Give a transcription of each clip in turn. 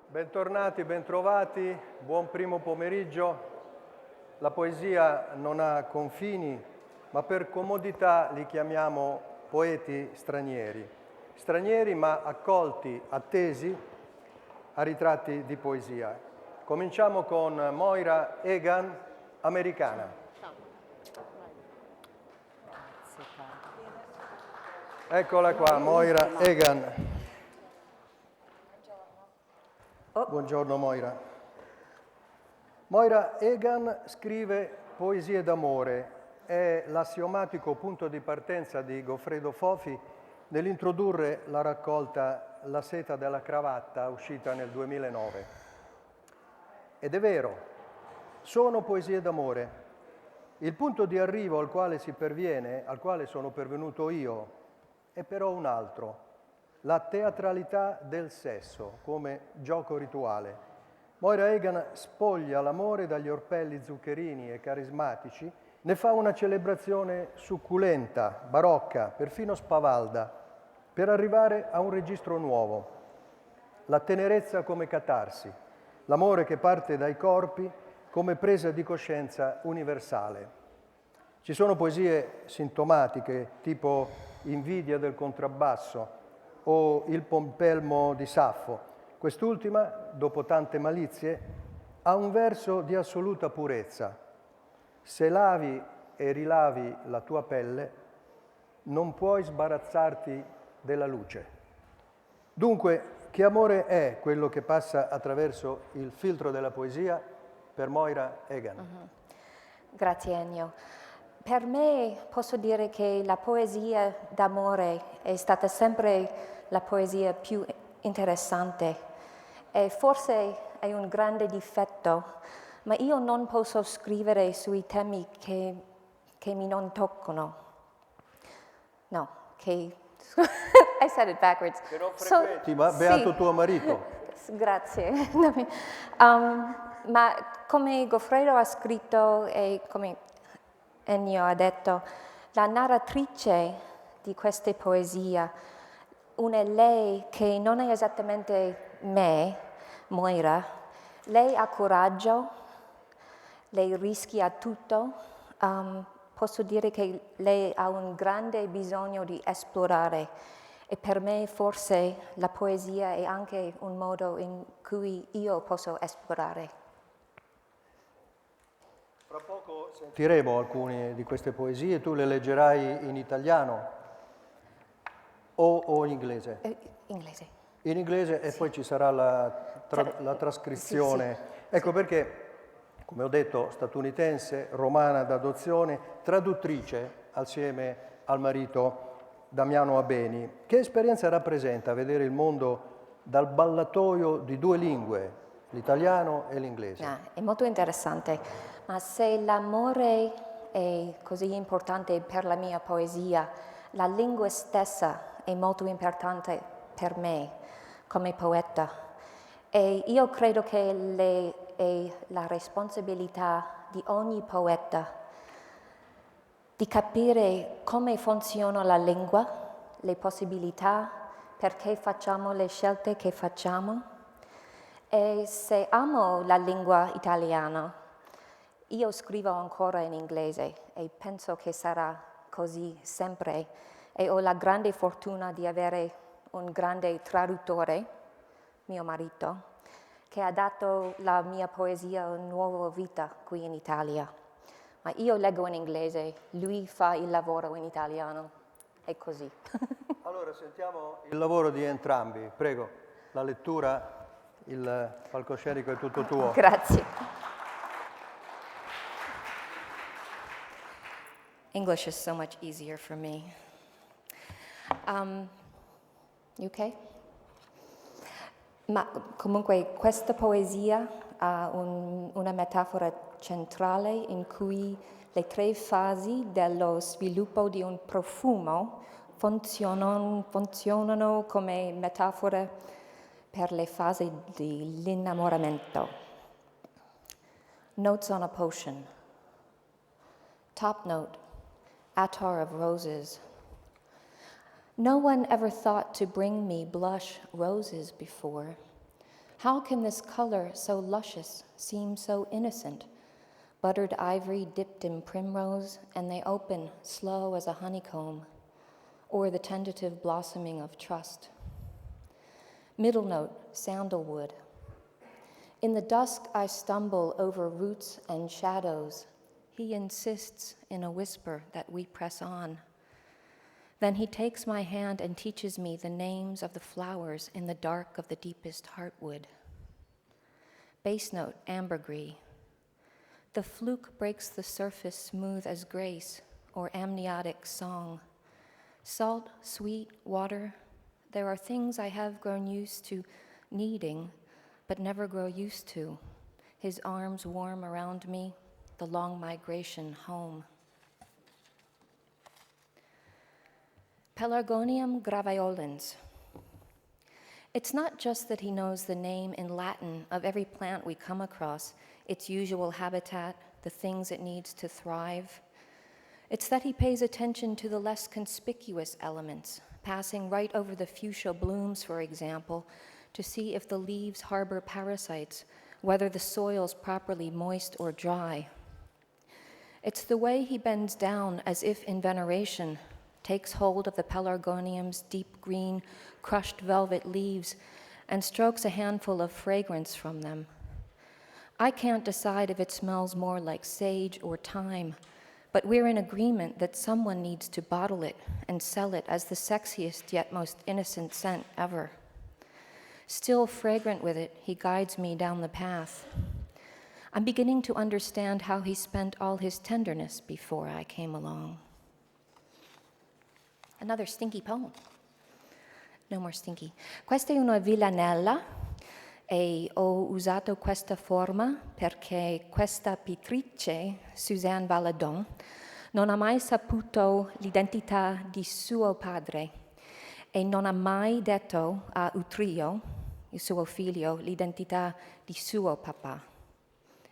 Bentornati, bentrovati, buon primo pomeriggio. La poesia non ha confini, ma per comodità li chiamiamo poeti stranieri. Stranieri ma accolti, attesi a ritratti di poesia. Cominciamo con Moira Egan, americana. Eccola qua, Moira Egan. Buongiorno Moira. Moira Egan scrive poesie d'amore. È l'assiomatico punto di partenza di Goffredo Fofi nell'introdurre la raccolta La seta della cravatta, uscita nel 2009. Ed è vero, sono poesie d'amore. Il punto di arrivo al quale si perviene, al quale sono pervenuto io, è però un altro. La teatralità del sesso come gioco rituale. Moira Egan spoglia l'amore dagli orpelli zuccherini e carismatici, ne fa una celebrazione succulenta, barocca, perfino spavalda, per arrivare a un registro nuovo. La tenerezza come catarsi, l'amore che parte dai corpi come presa di coscienza universale. Ci sono poesie sintomatiche, tipo Invidia del contrabbasso, o Il pompelmo di Saffo. Quest'ultima, dopo tante malizie, ha un verso di assoluta purezza. Se lavi e rilavi la tua pelle, non puoi sbarazzarti della luce. Dunque, che amore è quello che passa attraverso il filtro della poesia per Moira Egan? Grazie Ennio. Per me posso dire che la poesia d'amore è stata sempre la poesia più interessante e forse è un grande difetto, ma io non posso scrivere sui temi che mi non toccano. No, che... I said it backwards. Che non frequenti, ma beato tuo marito. Grazie. Ma come Goffredo ha scritto e come Ennio ha detto, la narratrice di queste poesie, una lei che non è esattamente me, Moira, lei ha coraggio, lei rischia tutto, posso dire che lei ha un grande bisogno di esplorare e per me forse la poesia è anche un modo in cui io posso esplorare. Fra poco sentiremo alcune di queste poesie, tu le leggerai in italiano o in inglese? Inglese. In inglese e poi ci sarà la trascrizione. Sì. Ecco perché, come ho detto, statunitense, romana d'adozione, traduttrice assieme al marito Damiano Abeni. Che esperienza rappresenta vedere il mondo dal ballatoio di due lingue, l'italiano e l'inglese? È molto interessante, ma se l'amore è così importante per la mia poesia, la lingua stessa è molto importante per me come poeta. E io credo che è la responsabilità di ogni poeta di capire come funziona la lingua, le possibilità, perché facciamo le scelte che facciamo. E se amo la lingua italiana, io scrivo ancora in inglese e penso che sarà così sempre. E ho la grande fortuna di avere un grande traduttore, mio marito, che ha dato la mia poesia una nuova vita qui in Italia. Ma io leggo in inglese, lui fa il lavoro in italiano, è così. Allora sentiamo il lavoro di entrambi. Prego, la lettura, il palcoscenico è tutto tuo. Grazie. English is so much easier for me. You okay? Ma comunque questa poesia ha una metafora centrale in cui le tre fasi dello sviluppo di un profumo funzionano come metafore per le fasi dell'innamoramento. Notes on a potion. Top note, attar of roses. No one ever thought to bring me blush roses before. How can this color so luscious seem so innocent? Buttered ivory dipped in primrose, and they open slow as a honeycomb, or the tentative blossoming of trust. Middle note, sandalwood. In the dusk I stumble over roots and shadows. He insists in a whisper that we press on. Then he takes my hand and teaches me the names of the flowers in the dark of the deepest heartwood. Bass note, ambergris. The fluke breaks the surface smooth as grace, or amniotic song. Salt, sweet, water, there are things I have grown used to needing, but never grow used to. His arms warm around me, the long migration home. Pelargonium graveolens. It's not just that he knows the name in Latin of every plant we come across, its usual habitat, the things it needs to thrive. It's that he pays attention to the less conspicuous elements, passing right over the fuchsia blooms, for example, to see if the leaves harbor parasites, whether the soil's properly moist or dry. It's the way he bends down as if in veneration, takes hold of the pelargonium's deep green, crushed velvet leaves, and strokes a handful of fragrance from them. I can't decide if it smells more like sage or thyme, but we're in agreement that someone needs to bottle it and sell it as the sexiest yet most innocent scent ever. Still fragrant with it, he guides me down the path. I'm beginning to understand how he spent all his tenderness before I came along. Another stinky poem. No more stinky. Questa è una villanella e ho usato questa forma perché questa pittrice, Suzanne Valadon, non ha mai saputo l'identità di suo padre e non ha mai detto a Utrio, il suo figlio, l'identità di suo papà.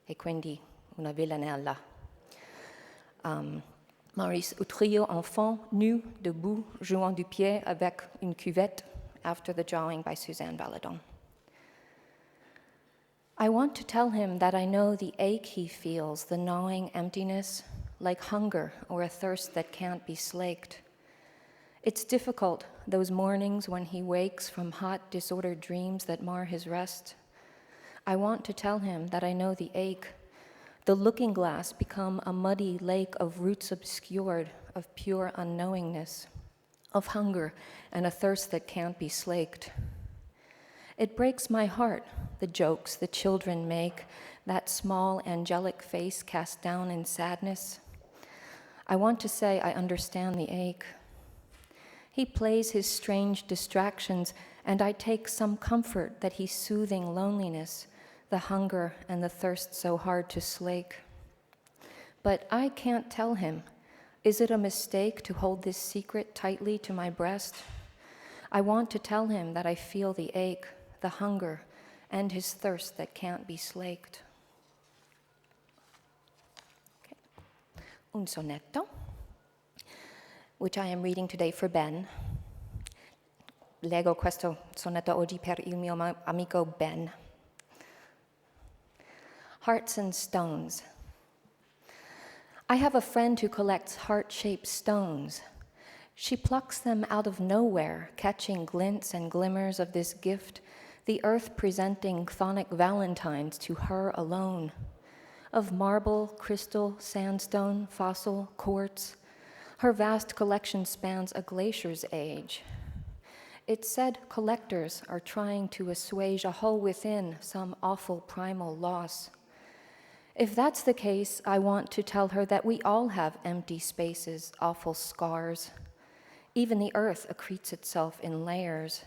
E quindi una villanella. Maurice Utrio, enfant, nu, debout, jouant du pied avec une cuvette, after the drawing by Suzanne Valadon. I want to tell him that I know the ache he feels, the gnawing emptiness, like hunger or a thirst that can't be slaked. It's difficult, those mornings when he wakes from hot, disordered dreams that mar his rest. I want to tell him that I know the ache, the looking glass become a muddy lake of roots obscured, of pure unknowingness, of hunger and a thirst that can't be slaked. It breaks my heart, the jokes the children make, that small angelic face cast down in sadness. I want to say I understand the ache. He plays his strange distractions, and I take some comfort that he's soothing loneliness, the hunger and the thirst so hard to slake. But I can't tell him. Is it a mistake to hold this secret tightly to my breast? I want to tell him that I feel the ache, the hunger, and his thirst that can't be slaked. Okay. Un sonetto, which I am reading today for Ben. Leggo questo sonetto oggi per il mio amico Ben. Hearts and stones. I have a friend who collects heart-shaped stones. She plucks them out of nowhere, catching glints and glimmers of this gift, the earth presenting chthonic valentines to her alone. Of marble, crystal, sandstone, fossil, quartz, her vast collection spans a glacier's age. It's said collectors are trying to assuage a hole within some awful primal loss. If that's the case, I want to tell her that we all have empty spaces, awful scars. Even the earth accretes itself in layers.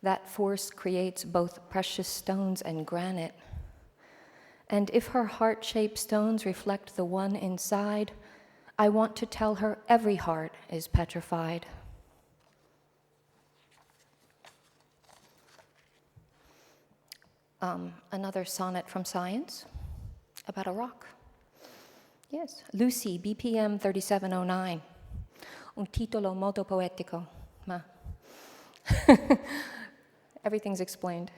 That force creates both precious stones and granite. And if her heart-shaped stones reflect the one inside, I want to tell her every heart is petrified. Another sonnet from science. About a rock. Yes, Lucy, BPM 3709. Un titolo molto poetico, ma everything's explained.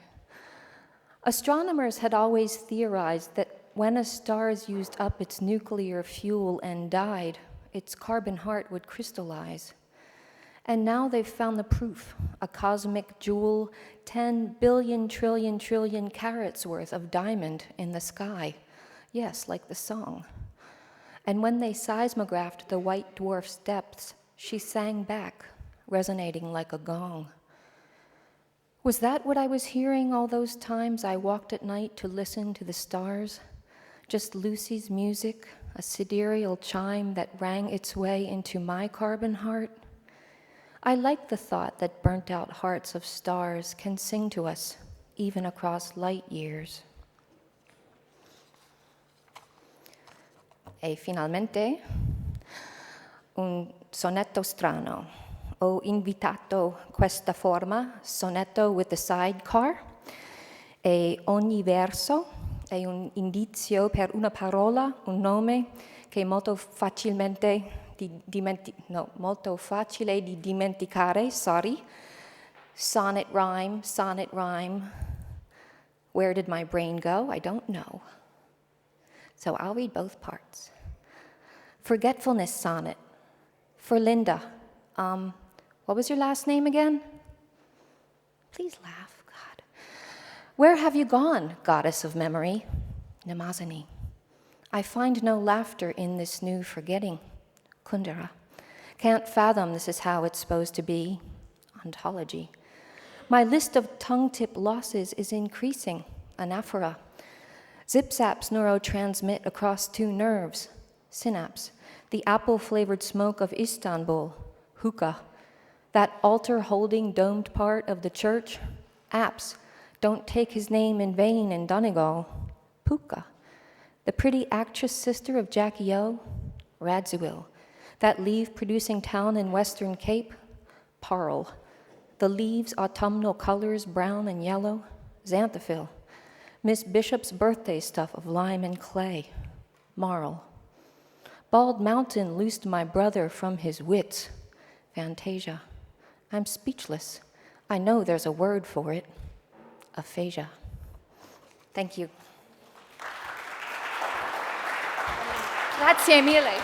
Astronomers had always theorized that when a star's used up its nuclear fuel and died, its carbon heart would crystallize. And now they've found the proof, a cosmic jewel, 10 billion trillion carats worth of diamond in the sky. Yes, like the song. And when they seismographed the white dwarf's depths, she sang back, resonating like a gong. Was that what I was hearing all those times I walked at night to listen to the stars? Just Lucy's music, a sidereal chime that rang its way into my carbon heart? I like the thought that burnt-out hearts of stars can sing to us, even across light years. E finalmente, un sonetto strano. Ho invitato questa forma, sonetto with a sidecar, e ogni verso è un indizio per una parola, un nome che è molto facile di dimenticare, sorry. Sonnet rhyme. Where did my brain go? I don't know. So I'll read both parts. Forgetfulness sonnet. For Linda. What was your last name again? Please laugh, God. Where have you gone, goddess of memory? Namazani. I find no laughter in this new forgetting. Kundera. Can't fathom this is how it's supposed to be. Ontology. My list of tongue-tip losses is increasing. Anaphora. Zip-zaps neurotransmit across two nerves. Synapse. The apple-flavored smoke of Istanbul. Hookah. That altar-holding domed part of the church. Apps. Don't take his name in vain in Donegal. Puka. The pretty actress sister of Jackie O. Radziwill. That leaf-producing town in Western Cape. Parle. The leaves' autumnal colors, brown and yellow. Xanthophyll. Miss Bishop's birthday stuff of lime and clay. Marl. Bald Mountain loosed my brother from his wits. Fantasia. I'm speechless. I know there's a word for it. Aphasia. Thank you. Grazie mille.